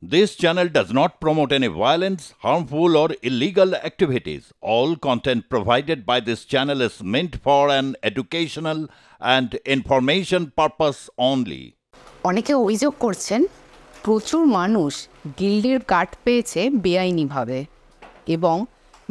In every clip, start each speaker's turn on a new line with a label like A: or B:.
A: This channel does not promote any violence, harmful, or illegal activities. All content provided by this channel is meant for an educational and information purpose only.
B: অনেকে অভিযোগ করছেন প্রচুর মানুষ গিল্ডের card পেয়েছে বেআইনিভাবে এবং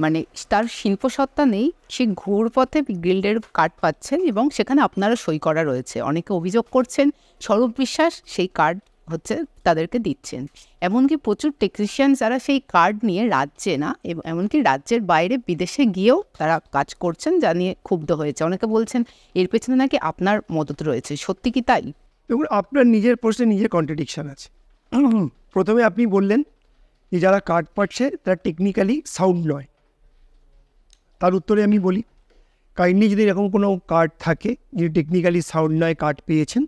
B: মানে তার শিল্পসত্তা নেই, সে ঘুরপথে গিল্ডের কার্ড পাচ্ছেন এবং সেখানে আপনারা সই করা রয়েছে। অনেকে অভিযোগ করছেন স্বরূপ বিশ্বাস সেই কার্ড হচ্ছে তাদেরকে দিচ্ছেন। এমনকি প্রচুর টেকনিশিয়ান যারা সেই কার্ড নিয়ে রাজ্যে না, এমনকি রাজ্যের বাইরে বিদেশে গিয়েও তারা কাজ করছেন, যা নিয়ে ক্ষুব্ধ হয়েছে। অনেকে বলছেন এর পেছনে নাকি আপনার মদত রয়েছে। সত্যি কি তাই?
C: দেখুন, আপনার নিজের প্রশ্নে নিজের কন্ট্রাডিকশান আছে। প্রথমে আপনি বললেন যে যারা কার্ড পাচ্ছে তারা টেকনিক্যালি সাউন্ড নয়। তার উত্তরে আমি বলি, কাইন্ডলি যদি এরকম কোনো কার্ড থাকে যে টেকনিক্যালি সাউন্ড নয়, কার্ড পেয়েছেন,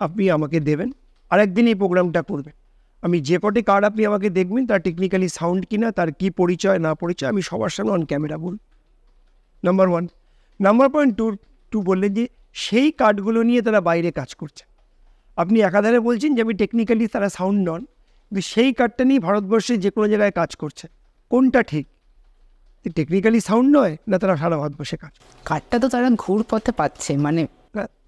C: আপনি আমাকে দেবেন, আর একদিন এই প্রোগ্রামটা করবেন। আমি যে কটি কার্ড আপনি আমাকে দেখবেন তার টেকনিক্যালি সাউন্ড কিনা, তার কী পরিচয় না পরিচয়, আমি সবার সামনে অন ক্যামেরা বলব। নাম্বার 1। নাম্বার পয়েন্ট টু বললেন যে সেই কার্ডগুলো নিয়ে তারা বাইরে কাজ করছে। আপনি একাধারে বলছেন যে আমি টেকনিক্যালি তারা সাউন্ড নন, কিন্তু সেই কার্ডটা নিয়ে ভারতবর্ষে যে কোনো জায়গায় কাজ করছে। কোনটা ঠিক? টেকনিক্যালি সাউন্ড নয় না তারা সারা ভারতবর্ষে কাজ?
B: কার্ডটা তো তারা ঘুরপথে পাচ্ছে। মানে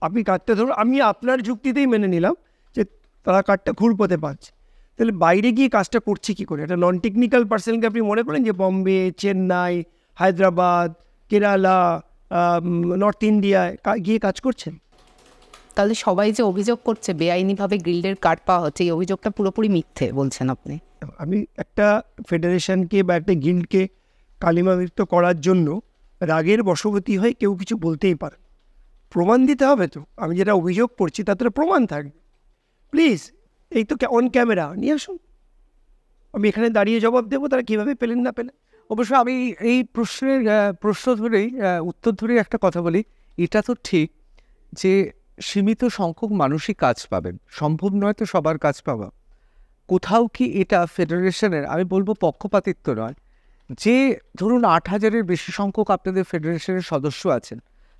C: আপনি কার্ডটা ধরুন, আমি আপনার যুক্তিতেই মেনে নিলাম যে তারা কার্ডটা ঘুরপথে পাচ্ছে, তাহলে বাইরে গিয়ে কাজটা করছে কী করে? একটা নন টেকনিক্যাল পার্সনকে আপনি মনে করেন যে বম্বে, চেন্নাই, হায়দ্রাবাদ, কেরালা, নর্থ ইন্ডিয়ায় গিয়ে কাজ করছেন?
B: তাহলে সবাই যে অভিযোগ করছে বেআইনিভাবে গিল্ডের কার্ড পাওয়া হচ্ছে, এই অভিযোগটা পুরোপুরি মিথ্যে বলছেন আপনি?
C: আমি একটা ফেডারেশনকে বা একটা গিল্ডকে কালিমালিপ্ত করার জন্য রাগের বশবর্তী হয়ে কেউ কিছু বলতেই পারে। প্রমাণ দিতে হবে তো। আমি যেটা অভিযোগ করছি তাতে প্রমাণ থাকবে। প্লিজ, এই তো অন ক্যামেরা নিয়ে আসুন, আমি এখানে দাঁড়িয়ে জবাব দেবো তারা কীভাবে পেলেন না পেলেন।
D: অবশ্য আমি এই প্রশ্ন ধরেই উত্তর ধরেই একটা কথা বলি। এটা তো ঠিক যে সীমিত সংখ্যক মানুষই কাজ পাবেন, সম্ভব নয় তো সবার কাজ পাওয়া। কোথাও কি এটা ফেডারেশনের, আমি বলবো পক্ষপাতিত্ব নয়, যে ধরুন 8,000-এর বেশি সংখ্যক আপনাদের ফেডারেশনের সদস্য আছেন,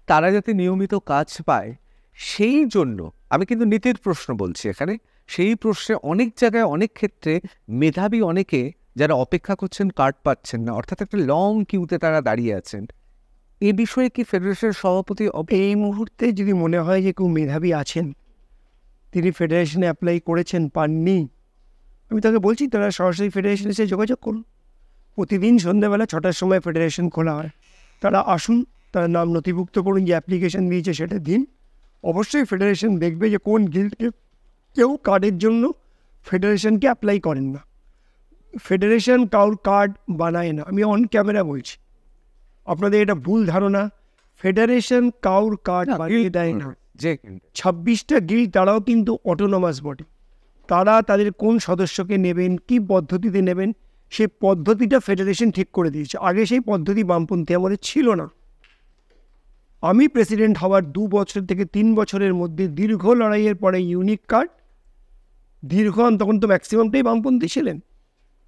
D: তারা যাতে নিয়মিত কাজ পায় সেই জন্য, আমি কিন্তু নীতির প্রশ্ন বলছি এখানে, সেই প্রশ্নে অনেক জায়গায় অনেক ক্ষেত্রে মেধাবী অনেকে যারা অপেক্ষা করছেন কার্ড পাচ্ছেন না, অর্থাৎ একটা লং কিউতে তারা দাঁড়িয়ে আছেন। এ বিষয়ে কি ফেডারেশনের সভাপতি
C: এই মুহূর্তে যদি মনে হয় যে কেউ মেধাবী আছেন, তিনি ফেডারেশনে অ্যাপ্লাই করেছেন, পাননি, আমি তাকে বলছি তারা সরাসরি ফেডারেশনে এসে যোগাযোগ করুন। প্রতিদিন সন্ধ্যাবেলা 6টার সময় ফেডারেশন খোলা হয়, তারা আসুন, তার নাম নথিভুক্ত করুন, যে অ্যাপ্লিকেশন দিয়েছে সেটা দিন। অবশ্যই ফেডারেশন দেখবে যে কোন গিল্ডকে কেউ কার্ডের জন্য ফেডারেশনকে অ্যাপ্লাই করেন না। ফেডারেশন কাউর কার্ড বানায় না, আমি অন ক্যামেরা বলছি। আপনাদের এটা ভুল ধারণা, ফেডারেশন কাউর কার্ড বানিয়ে দেয় না।
D: যে
C: 26টা গিল্ড তারাও কিন্তু অটোনমাস বডি, তারা তাদের কোন সদস্যকে নেবেন, কি পদ্ধতিতে নেবেন, সেই পদ্ধতিটা ফেডারেশন ঠিক করে দিয়েছে। আগে সেই পদ্ধতি বামপন্থী আমাদের ছিল না। আমি প্রেসিডেন্ট হওয়ার 2 বছর থেকে 3 বছরের মধ্যে দীর্ঘ লড়াইয়ের পরে ইউনিক কার্ড, তখন তো ম্যাক্সিমামটাই বামপন্থী ছিলেন।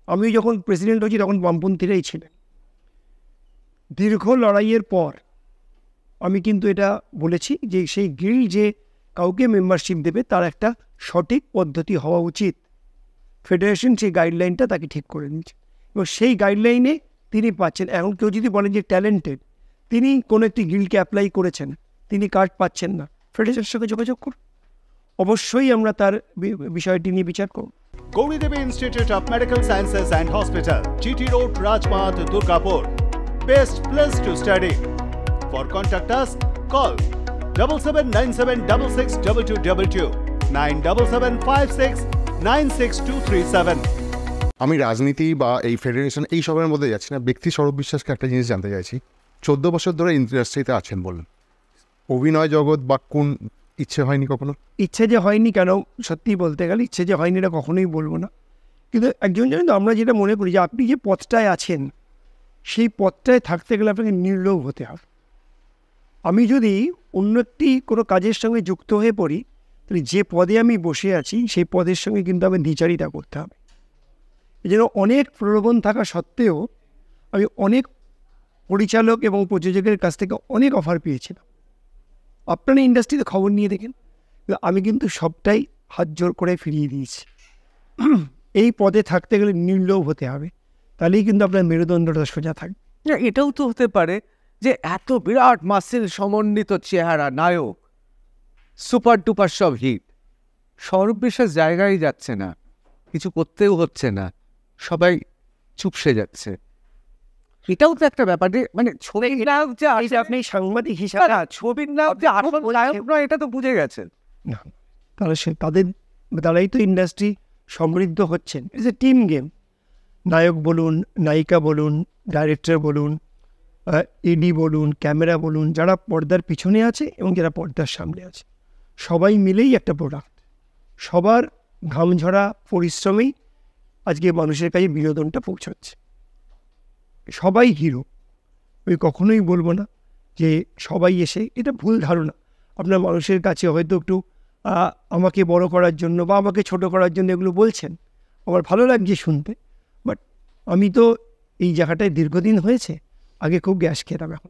C: আমি যখন প্রেসিডেন্ট হয়েছি তখন বামপন্থীরাই ছিলেন। দীর্ঘ লড়াইয়ের পর আমি কিন্তু এটা বলেছি যে সেই গিল্ড যে কাউকে মেম্বারশিপ দেবে তার একটা সঠিক পদ্ধতি হওয়া উচিত। ফেডারেশন সেই গাইডলাইনটা তাকে ঠিক করে দিয়েছে এবং সেই গাইডলাইনে তিনি পাচ্ছেন। এখন কেউ যদি বলেন যে ট্যালেন্টেড, তিনি কোনো একটি গিল্ডকে অ্যাপ্লাই করেছেন, তিনি কার্ড পাচ্ছেন না, ফেডারেশনের সঙ্গে যোগাযোগ করুন, অবশ্যই আমরা তার বিষয়টি নিয়ে বিচার করব।
E: Gauri Devi Institute of Medical Sciences and Hospital, GT Road, Rajpath, Durgapur. Best place to study. For contact us, call 7797662222 9775696237.
F: আমি রাজনীতি বা এই ফেডারেশন এই সবের মধ্যে যাচ্ছি না, ব্যক্তি স্বরূপ বিশ্বাসকে একটা জিনিস জানতে চাইছি। 14 বছর ধরে ইন্ডাস্ট্রিতে আছেন বললেন, অভিনয় জগৎ বা কোন ইচ্ছে হয়নি কখনো?
C: ইচ্ছে যে হয়নি কেন, সত্যি বলতে গেলে ইচ্ছে যে হয়নি এটা কখনোই বলবো না। কিন্তু একজন জানেন তো, আমরা যেটা মনে করি যে আপনি যে পথটায় আছেন সেই পথটায় থাকতে গেলে আপনাকে নির্লোভ হতে হবে। আমি যদি অন্য একটি কোনো কাজের সঙ্গে যুক্ত হয়ে পড়ি, তাহলে যে পদে আমি বসে আছি সেই পদের সঙ্গে কিন্তু আমি দ্বিচারিতা করতে হবে। এই জন্য অনেক প্রলোভন থাকা সত্ত্বেও আমি অনেক পরিচালক এবং প্রযোজকের কাছ থেকে অনেক অফার পেয়েছিলাম। আপনারা ইন্ডাস্ট্রিতে খবর নিয়ে দেখেন, আমি কিন্তু সবটাই হাত জোর করে ফিরিয়ে দিয়েছি। এই পদে থাকতে গেলে নির্লোভ হতে হবে, তাহলেই কিন্তু আপনার মেরুদণ্ডটা সোজা থাকবে।
D: না, এটাও তো হতে পারে যে এত বিরাট মাসেল সমন্বিত চেহারা নায়ক, সুপার টুপার সব হিট, সৌরভ বিশ্বাস জায়গায় যাচ্ছে না, কিছু করতেও হচ্ছে না, সবাই চুপসে যাচ্ছে। এটাও তো একটা ব্যাপার যে মানে ছবির নায়ক যে
C: এই যে
D: আসলে
C: আপনি সাংবাদিক হিসাবে
D: ছবির নায়ক যে আসল নায়ক নয়, এটা তো বুঝে গেছেন।
C: না, তাহলে তারাই তো ইন্ডাস্ট্রি সমৃদ্ধ হচ্ছেন। It's a team game. নায়ক বলুন, নায়িকা বলুন, ডাইরেক্টর বলুন, এডি বলুন, ক্যামেরা বলুন, যারা পর্দার পিছনে আছে এবং যারা পর্দার সামনে আছে, সবাই মিলেই একটা প্রোডাক্ট। সবার ঘামঝরা পরিশ্রমেই আজকে মানুষের কাছে বিনোদনটা পৌঁছচ্ছে। সবাই হিরো, ওই কখনোই বলবো না যে সবাই এসে, এটা ভুল ধারণা। আপনার মানুষের কাছে হয়তো একটু আমাকে বড় করার জন্য বা আমাকে ছোট করার জন্য এগুলো বলছেন, আমার ভালো লাগছে শুনতে, বাট আমি তো এই জায়গাটায় দীর্ঘদিন হয়েছে, আগে খুব গ্যাস খেতাম, এখন